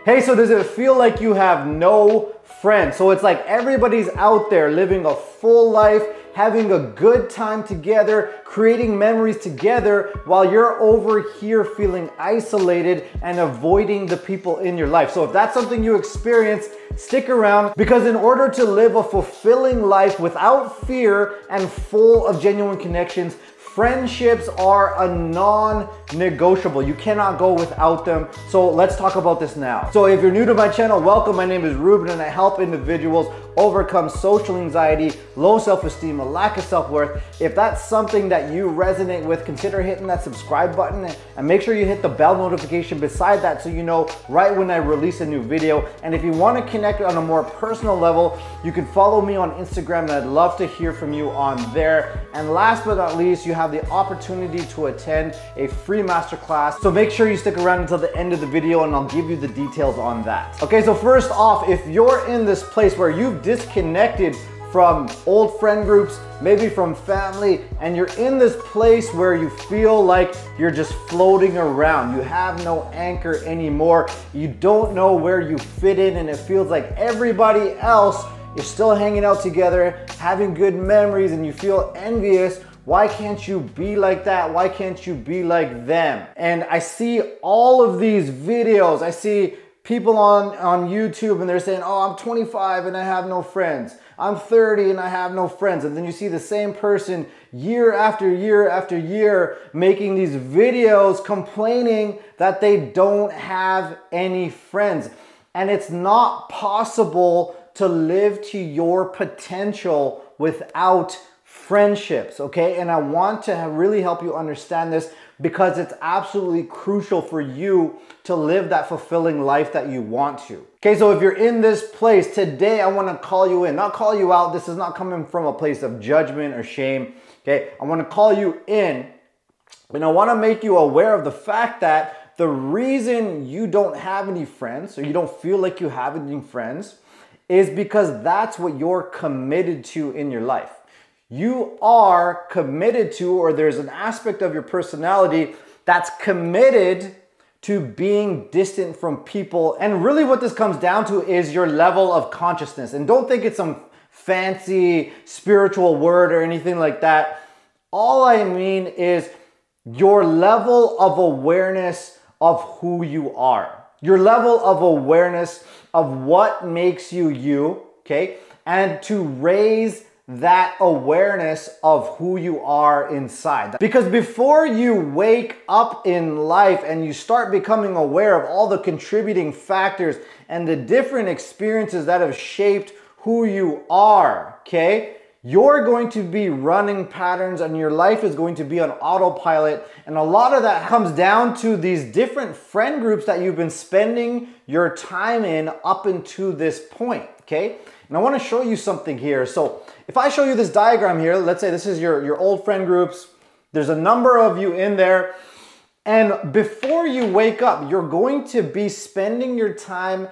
Hey, so does it feel like you have no friends? So it's like everybody's out there living a full life, having a good time together, creating memories together, while you're over here feeling isolated and avoiding the people in your life. So if that's something you experience, stick around, because in order to live a fulfilling life without fear and full of genuine connections, friendships are a non-negotiable. You cannot go without them. So let's talk about this now. So if you're new to my channel, welcome. My name is Rubin and I help individuals overcome social anxiety, low self-esteem, a lack of self-worth. If that's something that you resonate with, consider hitting that subscribe button and make sure you hit the bell notification beside that so you know right when I release a new video. And if you want to connect on a more personal level, you can follow me on Instagram and I'd love to hear from you on there. And last but not least, you have the opportunity to attend a free masterclass. So make sure you stick around until the end of the video and I'll give you the details on that. Okay, so first off, if you're in this place where you've disconnected from old friend groups, maybe from family, and you're in this place where you feel like you're just floating around, you have no anchor anymore, you don't know where you fit in, and it feels like everybody else is still hanging out together, having good memories, and you feel envious. Why can't you be like that? Why can't you be like them? And I see all of these videos. I see people on YouTube and they're saying, oh, I'm 25 and I have no friends. I'm 30 and I have no friends. And then you see the same person year after year after year making these videos complaining that they don't have any friends. And it's not possible to live to your potential without friendships, okay? And I want to really help you understand this because it's absolutely crucial for you to live that fulfilling life that you want to. Okay, so if you're in this place today, I want to call you in, not call you out. This is not coming from a place of judgment or shame, okay? I want to call you in and I want to make you aware of the fact that the reason you don't have any friends or you don't feel like you have any friends is because that's what you're committed to in your life. You are committed to, or there's an aspect of your personality that's committed to being distant from people. And really what this comes down to is your level of consciousness. And don't think it's some fancy spiritual word or anything like that. All I mean is your level of awareness of who you are. Your level of awareness of what makes you you, okay? And to raise that awareness of who you are inside. Because before you wake up in life and you start becoming aware of all the contributing factors and the different experiences that have shaped who you are, okay, you're going to be running patterns and your life is going to be on autopilot. And a lot of that comes down to these different friend groups that you've been spending your time in up until this point, okay? And I want to show you something here. So if I show you this diagram here, let's say this is your old friend groups. There's a number of you in there. And before you wake up, you're going to be spending your time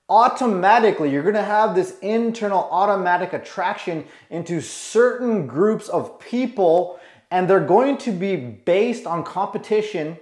automatically. You're going to have this internal automatic attraction into certain groups of people, and they're going to be based on competition.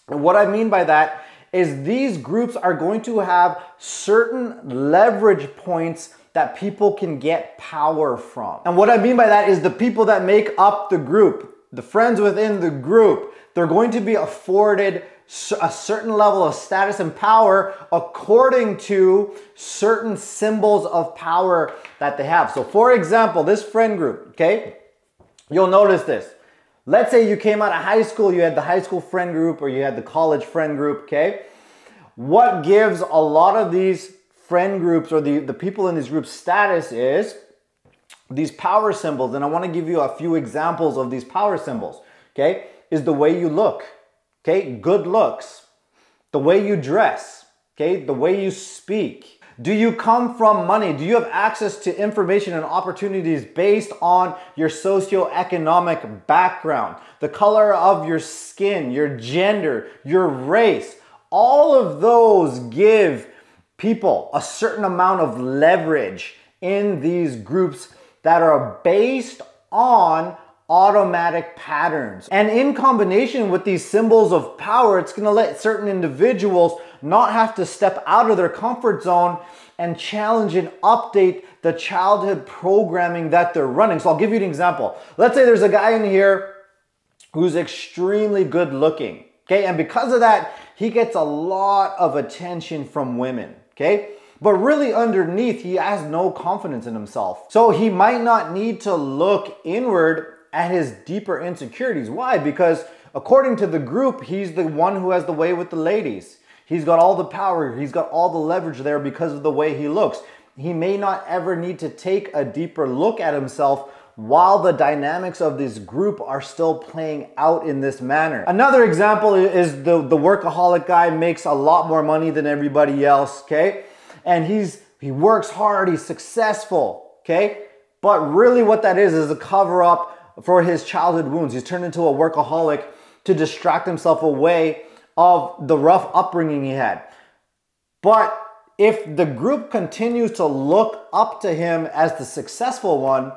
And what I mean by that is these groups are going to have certain leverage points that people can get power from. And what I mean by that is the people that make up the group, the friends within the group, they're going to be afforded a certain level of status and power according to certain symbols of power that they have. So for example, this friend group, okay, you'll notice this. Let's say you came out of high school, you had the high school friend group or you had the college friend group, okay? What gives a lot of these friend groups or the people in these groups status is these power symbols. And I want to give you a few examples of these power symbols, okay? Is the way you look, okay? Good looks, the way you dress, okay? The way you speak. Do you come from money? Do you have access to information and opportunities based on your socioeconomic background, the color of your skin, your gender, your race? All of those give people a certain amount of leverage in these groups that are based on automatic patterns. And in combination with these symbols of power, it's gonna let certain individuals not have to step out of their comfort zone and challenge and update the childhood programming that they're running. So I'll give you an example. Let's say there's a guy in here who's extremely good looking, okay? And because of that, he gets a lot of attention from women, okay? But really underneath, he has no confidence in himself. So he might not need to look inward at his deeper insecurities. Why? Because according to the group, he's the one who has the way with the ladies. He's got all the power, he's got all the leverage there because of the way he looks. He may not ever need to take a deeper look at himself while the dynamics of this group are still playing out in this manner. Another example is the workaholic guy makes a lot more money than everybody else, okay? And he works hard, he's successful, okay? But really what that is a cover up for his childhood wounds. He's turned into a workaholic to distract himself away of the rough upbringing he had. But if the group continues to look up to him as the successful one,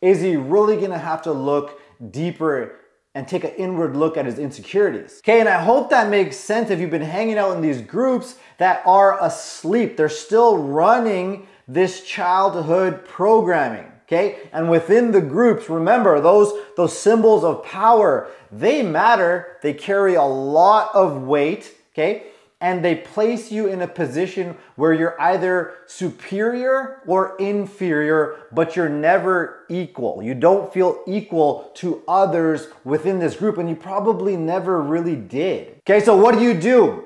is he really gonna have to look deeper and take an inward look at his insecurities? Okay, and I hope that makes sense if you've been hanging out in these groups that are asleep. They're still running this childhood programming. Okay, and within the groups, remember those symbols of power, they matter, they carry a lot of weight, okay? And they place you in a position where you're either superior or inferior, but you're never equal. You don't feel equal to others within this group, and you probably never really did. Okay, so what do?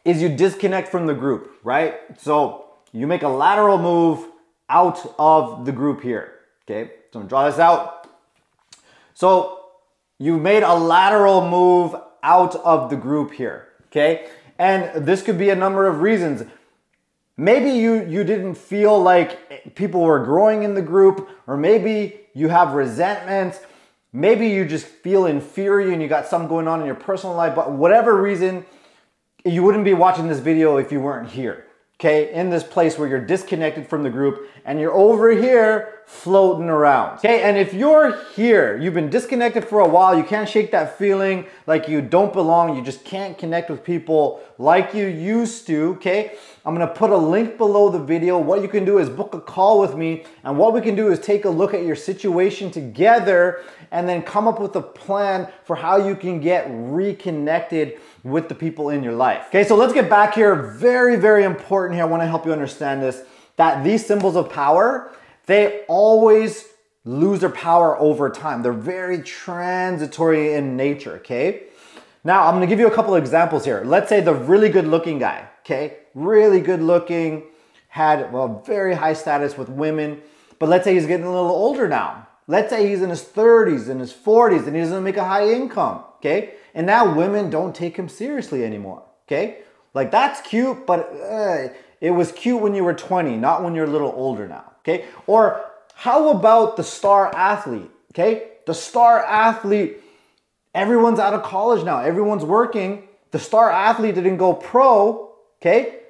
Is you disconnect from the group, right? So you make a lateral move out of the group here, okay? So I'm gonna draw this out. So you made a lateral move out of the group here, okay? And this could be a number of reasons. Maybe you didn't feel like people were growing in the group, or maybe you have resentments. Maybe you just feel inferior and you got something going on in your personal life, but whatever reason, you wouldn't be watching this video if you weren't here. Okay, in this place where you're disconnected from the group and you're over here floating around. Okay, and if you're here, you've been disconnected for a while, you can't shake that feeling like you don't belong, you just can't connect with people like you used to, okay? I'm gonna put a link below the video. What you can do is book a call with me, and what we can do is take a look at your situation together and then come up with a plan for how you can get reconnected with the people in your life. Okay, so let's get back here. Very, very important here. I want to help you understand this, that these symbols of power, they always lose their power over time. They're very transitory in nature, okay? Now, I'm going to give you a couple of examples here. Let's say the really good looking guy, okay? Really good looking, had, well, very high status with women, but let's say he's getting a little older now. Let's say he's in his 30s, in his 40s, and he doesn't make a high income, okay? And now women don't take him seriously anymore, okay? Like, that's cute, but it was cute when you were 20, not when you're a little older now, okay? Or how about the star athlete, okay? The star athlete, everyone's out of college now, everyone's working. The star athlete didn't go pro, okay?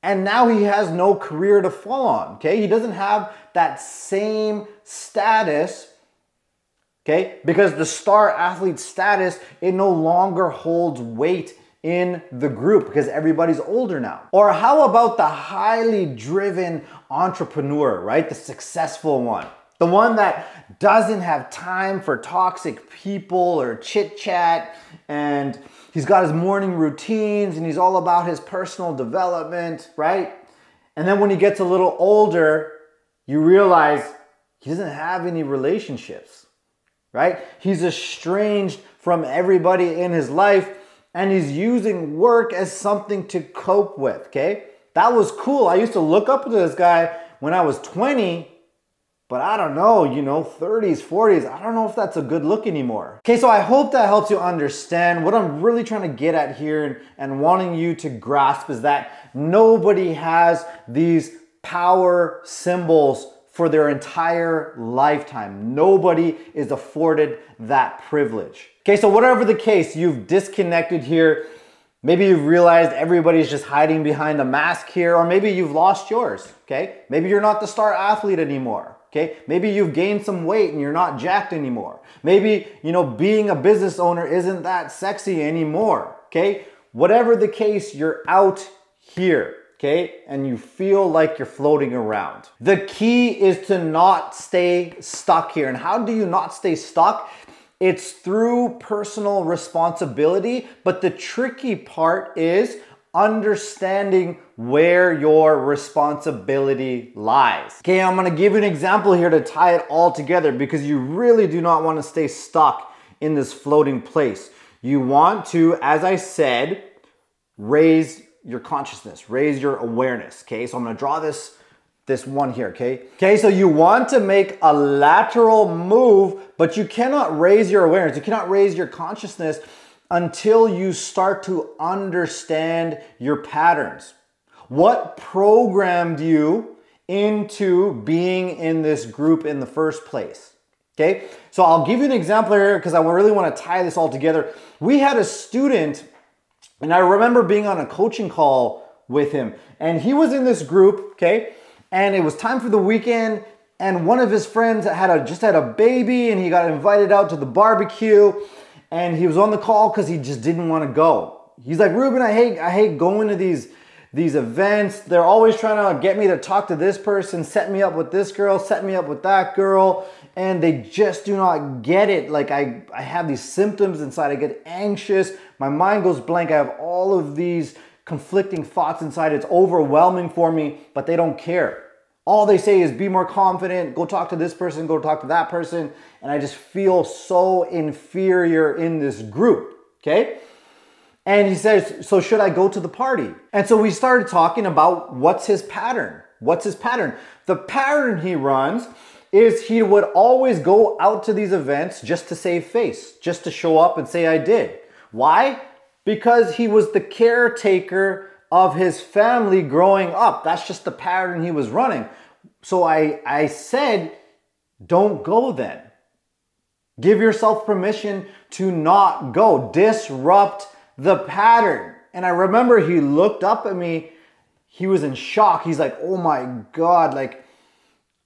And now he has no career to fall on, okay? He doesn't have that same status, okay? Because the star athlete status, it no longer holds weight in the group because everybody's older now. Or how about the highly driven entrepreneur, right? The successful one. The one that doesn't have time for toxic people or chit chat, and he's got his morning routines and he's all about his personal development, right? And then when he gets a little older, you realize he doesn't have any relationships, right? He's estranged from everybody in his life, and he's using work as something to cope with, okay? That was cool. I used to look up to this guy when I was 20, but I don't know, 30s, 40s, I don't know if that's a good look anymore. Okay, so I hope that helps you understand what I'm really trying to get at here and wanting you to grasp is that nobody has these power symbols for their entire lifetime. Nobody is afforded that privilege. Okay, so whatever the case, you've disconnected here. Maybe you've realized everybody's just hiding behind a mask here, or maybe you've lost yours, okay? Maybe you're not the star athlete anymore, Okay, maybe you've gained some weight and you're not jacked anymore. Maybe, being a business owner isn't that sexy anymore. Okay, whatever the case, you're out here. Okay, and you feel like you're floating around. The key is to not stay stuck here. And how do you not stay stuck? It's through personal responsibility, but the tricky part is understanding where your responsibility lies. Okay, I'm gonna give you an example here to tie it all together because you really do not want to stay stuck in this floating place. You want to, as I said, raise your consciousness, raise your awareness. Okay, so I'm gonna draw this one here, okay, so you want to make a lateral move, but you cannot raise your awareness, you cannot raise your consciousness until you start to understand your patterns. What programmed you into being in this group in the first place? Okay, so I'll give you an example here because I really want to tie this all together. We had a student, and I remember being on a coaching call with him, and he was in this group, okay, and it was time for the weekend, and one of his friends just had a baby, and he got invited out to the barbecue. And he was on the call because he just didn't want to go. He's like, Rubin, I hate going to these events. They're always trying to get me to talk to this person, set me up with this girl, set me up with that girl. And they just do not get it. Like I have these symptoms inside. I get anxious. My mind goes blank. I have all of these conflicting thoughts inside. It's overwhelming for me, but they don't care. All they say is be more confident, go talk to this person, go talk to that person. And I just feel so inferior in this group, okay? And he says, so should I go to the party? And so we started talking about what's his pattern. What's his pattern? The pattern he runs is he would always go out to these events just to save face, just to show up and say I did. Why? Because he was the caretaker of his family growing up. That's just the pattern he was running. So I said, don't go then. Give yourself permission to not go. Disrupt the pattern. And I remember he looked up at me. He was in shock. He's like, oh my God, like,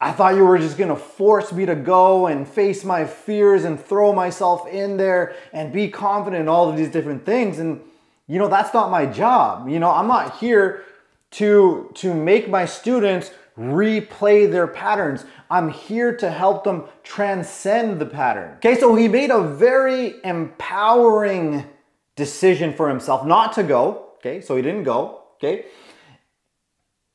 I thought you were just gonna force me to go and face my fears and throw myself in there and be confident in all of these different things. And that's not my job. I'm not here to make my students replay their patterns. I'm here to help them transcend the pattern. Okay, so he made a very empowering decision for himself not to go. Okay, so he didn't go. Okay,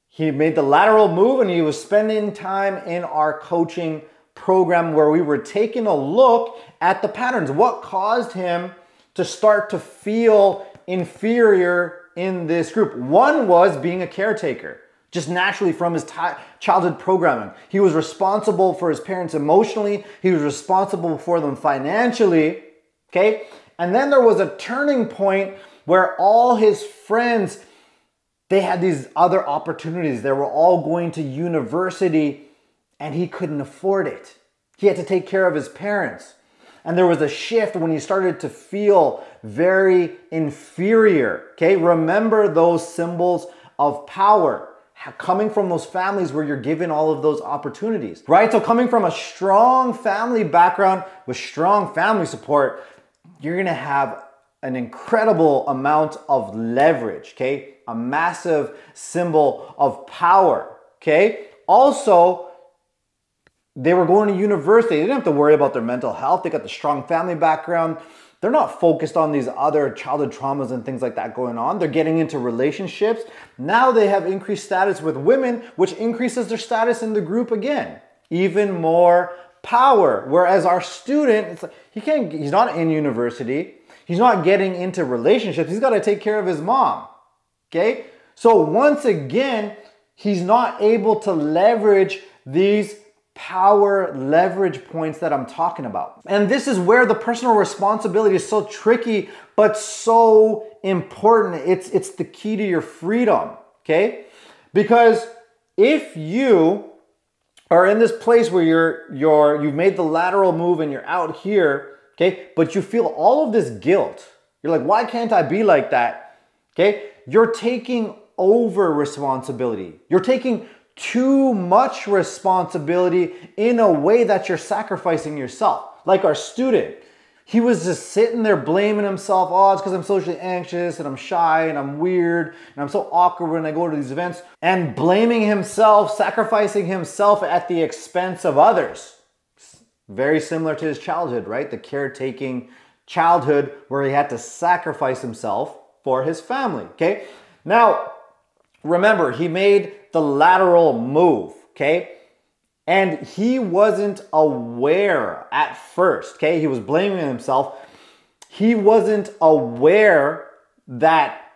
he made the lateral move and he was spending time in our coaching program where we were taking a look at the patterns. What caused him to start to feel inferior in this group? One was being a caretaker, just naturally from his childhood programming. He was responsible for his parents emotionally. He was responsible for them financially, okay? And then there was a turning point where all his friends, they had these other opportunities. They were all going to university and he couldn't afford it. He had to take care of his parents. And there was a shift when he started to feel very inferior, okay? Remember those symbols of power coming from those families where you're given all of those opportunities, right? So coming from a strong family background with strong family support, you're gonna have an incredible amount of leverage, okay? A massive symbol of power, okay? Also, they were going to university. They didn't have to worry about their mental health. They got the strong family background. They're not focused on these other childhood traumas and things like that going on. They're getting into relationships. Now they have increased status with women, which increases their status in the group again. Even more power. Whereas our student, it's like, he's not in university. He's not getting into relationships. He's got to take care of his mom. Okay? So once again, he's not able to leverage these power leverage points that I'm talking about. And this is where the personal responsibility is so tricky, but so important. It's the key to your freedom, okay? Because if you are in this place where you've made the lateral move and you're out here, okay, but you feel all of this guilt. You're like, why can't I be like that? Okay? You're taking over responsibility. You're taking too much responsibility in a way that you're sacrificing yourself. Like our student, he was just sitting there blaming himself. Oh, it's because I'm socially anxious and I'm shy and I'm weird and I'm so awkward when I go to these events. And blaming himself, sacrificing himself at the expense of others. Very similar to his childhood, right? The caretaking childhood where he had to sacrifice himself for his family, okay? Now, remember, he made the lateral move, okay? And he wasn't aware at first, okay? He was blaming himself. He wasn't aware that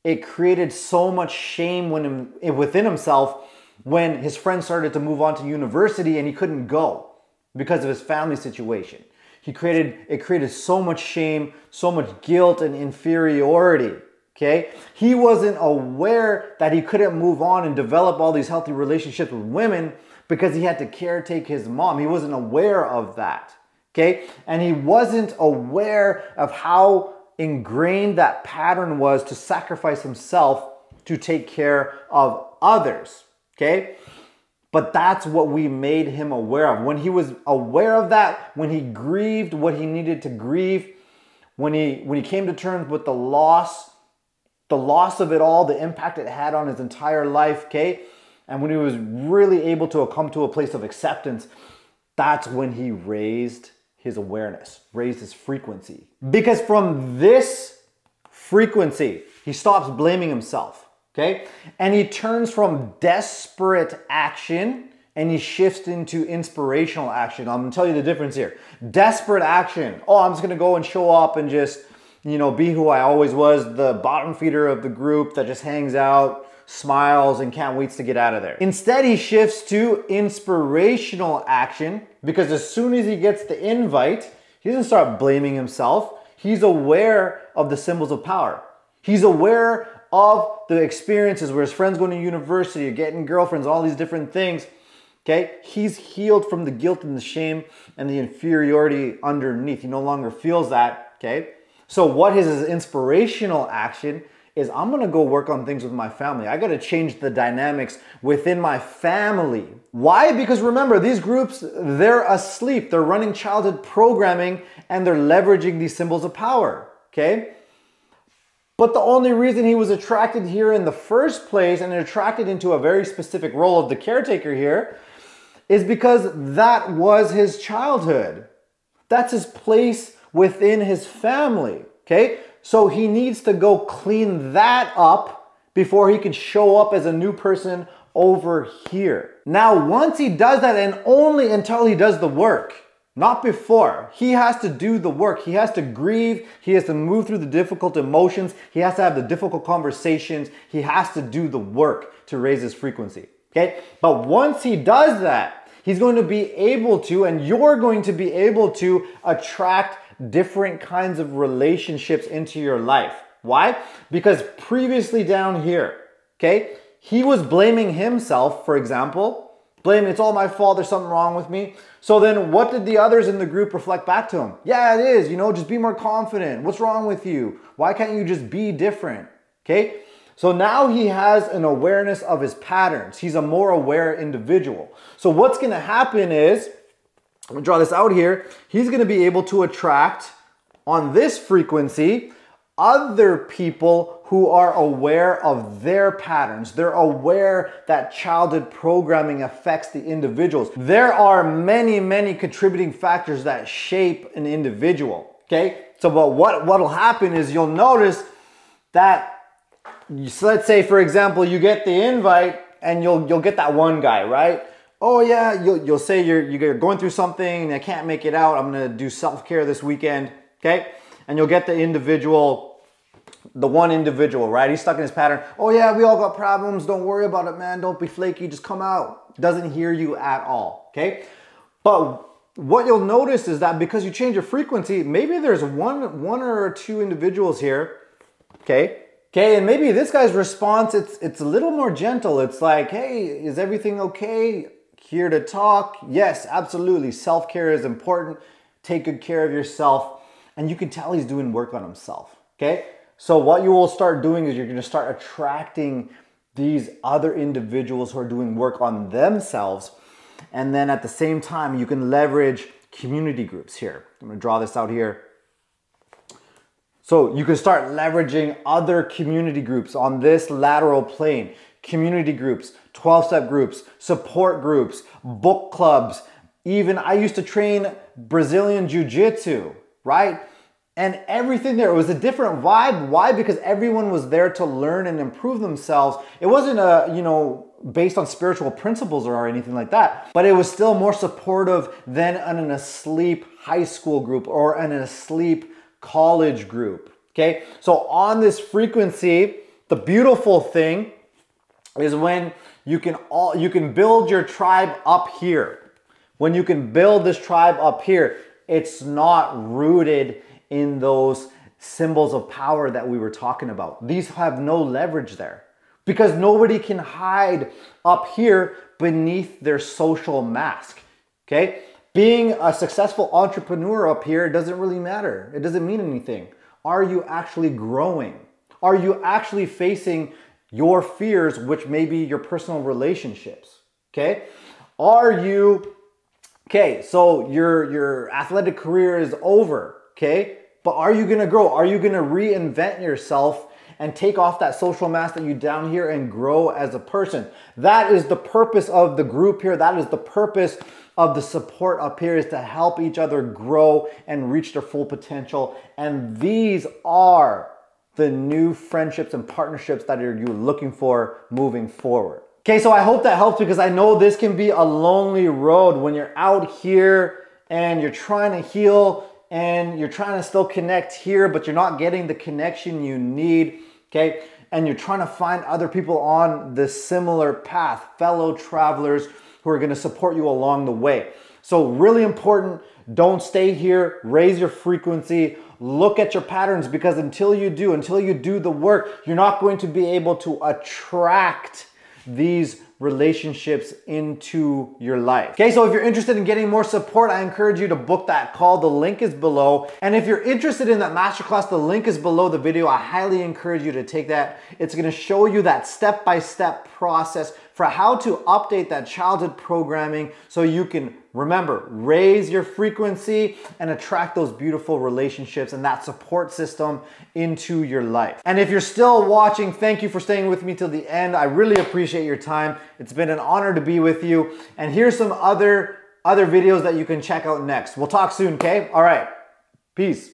it created so much shame within himself when his friends started to move on to university and he couldn't go because of his family situation. It created so much shame, so much guilt and inferiority. Okay? He wasn't aware that he couldn't move on and develop all these healthy relationships with women because he had to caretake his mom. He wasn't aware of that. Okay? And he wasn't aware of how ingrained that pattern was to sacrifice himself to take care of others. Okay? But that's what we made him aware of. When he was aware of that, when he grieved what he needed to grieve, when he came to terms with the loss of it all, the impact it had on his entire life, okay? And when he was really able to come to a place of acceptance, that's when he raised his awareness, raised his frequency. Because from this frequency, he stops blaming himself, okay? And he turns from desperate action and he shifts into inspirational action. I'm gonna tell you the difference here. Desperate action. Oh, I'm just gonna go and show up and just, be who I always was, the bottom feeder of the group that just hangs out, smiles, and can't wait to get out of there. Instead, he shifts to inspirational action because as soon as he gets the invite, he doesn't start blaming himself. He's aware of the symbols of power. He's aware of the experiences where his friends going to university, or getting girlfriends, all these different things. Okay, he's healed from the guilt and the shame and the inferiority underneath. He no longer feels that, okay? So what is his inspirational action is I'm gonna go work on things with my family. I gotta change the dynamics within my family. Why? Because remember, these groups, they're asleep. They're running childhood programming and they're leveraging these symbols of power, okay? But the only reason he was attracted here in the first place and attracted into a very specific role of the caretaker here is because that was his childhood. That's his place within his family, okay? So he needs to go clean that up before he can show up as a new person over here. Now, once he does that, and only until he does the work, not before, he has to do the work. He has to grieve. He has to move through the difficult emotions. He has to have the difficult conversations. He has to do the work to raise his frequency, okay? But once he does that, he's going to be able to, and you're going to be able to attract different kinds of relationships into your life. Why? Because previously down here, okay, he was blaming himself, for example, blaming, it's all my fault, there's something wrong with me. So then what did the others in the group reflect back to him? Yeah, it is, just be more confident. What's wrong with you? Why can't you just be different? Okay? So now he has an awareness of his patterns. He's a more aware individual. So what's gonna happen is, I'm gonna draw this out here, he's gonna be able to attract on this frequency other people who are aware of their patterns. They're aware that childhood programming affects the individuals. There are many, many contributing factors that shape an individual, okay? So but what'll happen is you'll notice that, so let's say for example, you get the invite and you'll get that one guy, right? Oh yeah, you'll say you're going through something and I can't make it out. I'm gonna do self-care this weekend, okay? And you'll get the one individual, right? He's stuck in his pattern. Oh yeah, we all got problems. Don't worry about it, man. Don't be flaky. Just come out. Doesn't hear you at all, okay? But what you'll notice is that because you change your frequency, maybe there's one or two individuals here, okay? Okay, and maybe this guy's response, it's a little more gentle. It's like, hey, is everything okay? Here to talk. Yes, absolutely. Self-care is important. Take good care of yourself. And you can tell he's doing work on himself, okay? So what you will start doing is you're gonna start attracting these other individuals who are doing work on themselves. And then at the same time, you can leverage community groups here. I'm gonna draw this out here. So you can start leveraging other community groups on this lateral plane. Community groups, 12-step groups, support groups, book clubs. Even I used to train Brazilian Jiu-Jitsu, right? And everything there, it was a different vibe. Why? Because everyone was there to learn and improve themselves. It wasn't based on spiritual principles or anything like that, but it was still more supportive than an asleep high school group or an asleep college group, okay? So on this frequency, the beautiful thing is when you can build your tribe up here. When you can build this tribe up here, it's not rooted in those symbols of power that we were talking about. These have no leverage there because nobody can hide up here beneath their social mask, okay? Being a successful entrepreneur up here doesn't really matter. It doesn't mean anything. Are you actually growing? Are you actually facing your fears, which may be your personal relationships, okay? So your athletic career is over, okay? But are you gonna grow? Are you gonna reinvent yourself and take off that social mask that you down here and grow as a person? That is the purpose of the group here. That is the purpose of the support up here, is to help each other grow and reach their full potential. And these are the new friendships and partnerships that you're looking for moving forward. Okay, so I hope that helps, because I know this can be a lonely road when you're out here and you're trying to heal and you're trying to still connect here, but you're not getting the connection you need, okay? And you're trying to find other people on this similar path, fellow travelers who are gonna support you along the way. So really important, don't stay here, raise your frequency, look at your patterns, because until you do the work, you're not going to be able to attract these relationships into your life. Okay, so if you're interested in getting more support, I encourage you to book that call. The link is below. And if you're interested in that masterclass, the link is below the video. I highly encourage you to take that. It's gonna show you that step-by-step process for how to update that childhood programming so you can, remember, raise your frequency and attract those beautiful relationships and that support system into your life. And if you're still watching, thank you for staying with me till the end. I really appreciate your time. It's been an honor to be with you. And here's some other videos that you can check out next. We'll talk soon, okay? All right, peace.